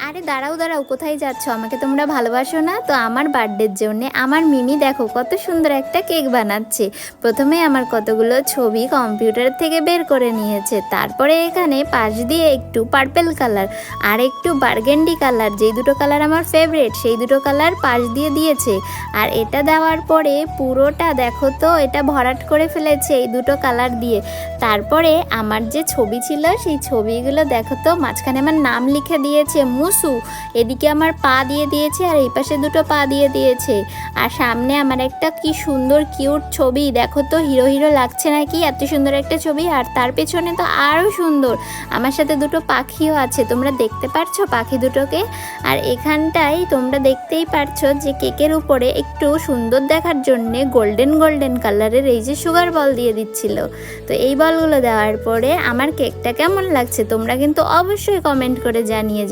আরে দাঁড়াও দাঁড়াও, কোথায় যাচ্ছ? আমাকে তোমরা ভালোবাসো না? তো আমার বার্থডের জন্যে আমার মিমি দেখো কত সুন্দর একটা কেক বানাচ্ছে। প্রথমে আমার কতগুলো ছবি কম্পিউটার থেকে বের করে নিয়েছে, তারপরে এখানে পাশ দিয়ে একটু পার্পেল কালার আর একটু বার্গেন্ডি কালার, যেই দুটো কালার আমার ফেভারিট সেই দুটো কালার পাশ দিয়ে দিয়েছে। আর এটা দেওয়ার পরে পুরোটা দেখো তো এটা ভরাট করে ফেলেছে এই দুটো কালার দিয়ে। তারপরে আমার যে ছবি ছিল সেই ছবিগুলো দেখো তো মাঝখানে আমার নাম লিখে দিয়েছে মুসু, এদিকে আমার পা দিয়ে দিয়েছে আর এই পাশে দুটো পা দিয়ে দিয়েছে। আর সামনে আমার একটা কি সুন্দর কিউট ছবি, দেখো তো হিরো হিরো লাগছে নাকি? এত সুন্দর একটা ছবি। আর তার পেছনে তো আরও সুন্দর, আমার সাথে দুটো পাখিও আছে, তোমরা দেখতে পারছো পাখি দুটোকে। আর এখানটায় তোমরা দেখতেই পারছো যে কেকের উপরে একটু সুন্দর দেখার জন্যে গোল্ডেন গোল্ডেন কালারের এই যে সুগার বল দিয়ে দিচ্ছিল। তো এই বলগুলো দেওয়ার পরে আমার কেকটা কেমন লাগছে তোমরা কিন্তু অবশ্যই কমেন্ট করে জানিয়ে